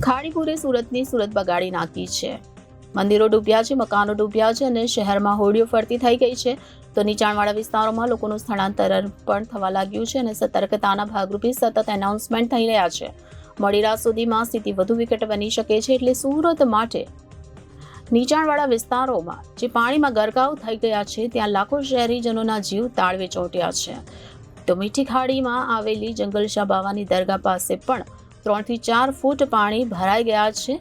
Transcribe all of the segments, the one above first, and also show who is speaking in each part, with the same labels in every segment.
Speaker 1: ખાડીપુરે સુરતની સુરત બગાડી નાખી છે। મંદિરો ડૂબ્યા છે, મકાનો ડૂબ્યા છે અને શહેરમાં હોડીઓ ફરતી થઈ ગઈ છે। તો નીચાણવાળા વિસ્તારોમાં લોકોનું સ્થળાંતર પણ થવા લાગ્યું છે અને સતર્કતાના ભાગરૂપે સતત એનાઉન્સમેન્ટ થઈ રહ્યા છે। મોડી રાત સુધીમાં સ્થિતિ વધુ વિકટ બની શકે છે, એટલે સુરત માટે નીચાણવાળા વિસ્તારોમાં જે પાણીમાં ગરકાવ થઈ ગયા છે ત્યાં લાખો શહેરીજનોના જીવ તાળવે ચોંટ્યા છે। તો મીઠી ખાડીમાં આવેલી જંગલશાહ બાવાની દરગાહ પાસે પણ 3 થી 4 ફૂટ પાણી ભરાઈ ગયા છે।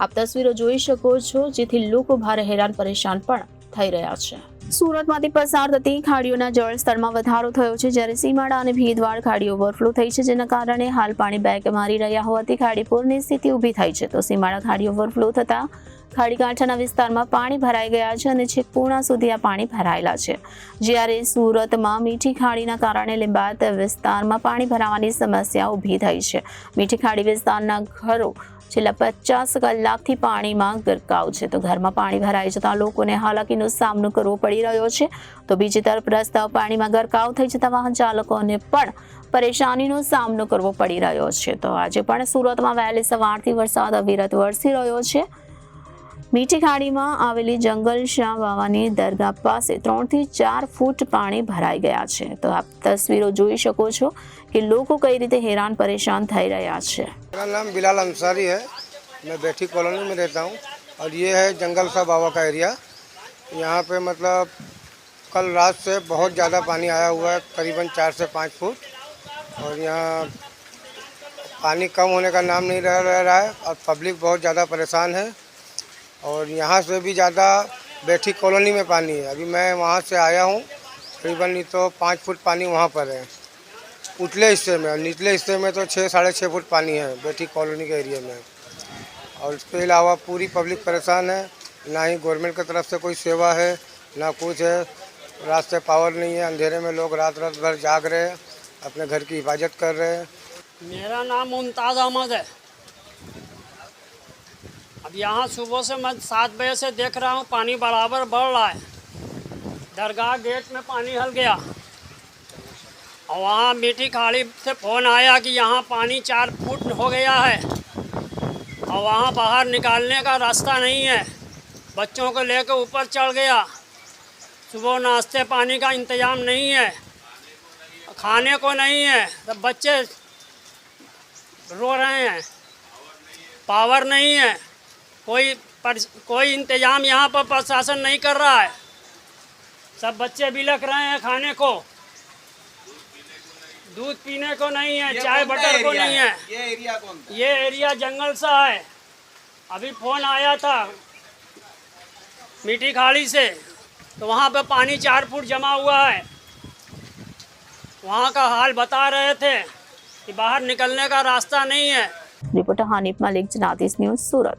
Speaker 1: આપ તસવીરો જોઈ શકો છો, જેથી લોકો ભારે હેરાન પરેશાન પણ થઈ રહ્યા છે। સુરતમાંથી પસાર થતી ખાડીઓના જળસ્તરમાં વધારો થયો છે, જ્યારે સીમાડા અને ભીદવાડ ખાડી ઓવરફ્લો થઈ છે, જેના કારણે હાલ પાણી બેક મારી રહ્યા હોવાથી ખાડીપુરની સ્થિતિ ઊભી થઈ છે। તો સીમાડા ખાડી ઓવરફ્લો થતા ખાડીકાંઠાના વિસ્તારમાં પાણી ભરાઈ ગયા છે અને છેક પૂર્ણા સુધી આ પાણી ભરાયેલા છે, જ્યારે સુરતમાં મીઠી ખાડીના કારણે લીંબાયત વિસ્તારમાં પાણી ભરાવાની સમસ્યા ઊભી થઈ છે। મીઠી ખાડી વિસ્તારના ઘરો છેલ્લા 50 કલાકથી પાણીમાં ગરકાવ છે। તો ઘરમાં પાણી ભરાઈ જતા લોકોને હાલાકીનો સામનો કરવો પડી રહ્યો છે। તો બીજી તરફ રસ્તાઓ પાણીમાં ગરકાવ થઈ જતા વાહન ચાલકોને પણ પરેશાનીનો સામનો કરવો પડી રહ્યો છે। તો આજે પણ સુરતમાં વહેલી સવારથી વરસાદ અવિરત વરસી રહ્યો છે। મીઠી ખાડીમાં આવેલી જંગલશાહ બાવાની દરગાહ પાસે 3 થી 4 ફૂટ પાણી ભરાઈ ગયા છે। તો આપ તસવીરો જોઈ શકો છો कि लोगों कई रीते हैरान परेशान થઈ રહ્યા છે।
Speaker 2: मेरा नाम बिलाल अंसारी है। मैं बैठी कॉलोनी में रहता हूँ और ये है जंगलशाह बाबा का एरिया। यहाँ पे मतलब कल रात से बहुत ज़्यादा पानी आया हुआ है, करीबन 4 से 5 फुट। और यहाँ पानी कम होने का नाम नहीं रह रहा है और पब्लिक बहुत ज़्यादा परेशान है। और यहाँ से भी ज़्यादा बैठी कॉलोनी में पानी है। अभी मैं वहाँ से आया हूँ, करीबन नहीं तो 5 फुट पानी वहाँ पर है उतले हिस्से में। और निचले हिस्से में तो 6-6.5 फुट पानी है बैठी कॉलोनी के एरिया में। और इसके अलावा पूरी पब्लिक परेशान है। ना ही गवर्नमेंट की तरफ से कोई सेवा है, ना कुछ है। रात से पावर नहीं है, अंधेरे में लोग रात भर जाग रहे हैं, अपने घर की हिफाजत कर रहे हैं।
Speaker 3: मेरा नाम मुमताज़ अहमद है। अब यहाँ सुबह से मैं 7 बजे से देख रहा हूँ पानी बराबर बढ़ रहा है। दरगाह गेट में पानी हल गया और वहाँ मीठी खाड़ी से फ़ोन आया कि यहाँ पानी 4 फुट हो गया है और वहाँ बाहर निकालने का रास्ता नहीं है। बच्चों को लेकर ऊपर चढ़ गया। सुबह नाश्ते पानी का इंतज़ाम नहीं है, खाने को नहीं है, सब बच्चे रो रहे हैं। पावर नहीं है, कोई इंतज़ाम यहाँ पर प्रशासन नहीं कर रहा है। सब बच्चे बिलख रहे हैं, खाने को दूध पीने को नहीं है, चाय बटर को नहीं है।
Speaker 4: ये एरिया कौन सा?
Speaker 3: ये एरिया जंगलशाह है। अभी फ़ोन आया था मीठी खाड़ी से, तो वहाँ पे पानी 4 फुट जमा हुआ है। वहाँ का हाल बता रहे थे कि बाहर निकलने का रास्ता नहीं है।
Speaker 1: रिपोर्टर हानिफ मलिक, जनातिस न्यूज़, सूरत।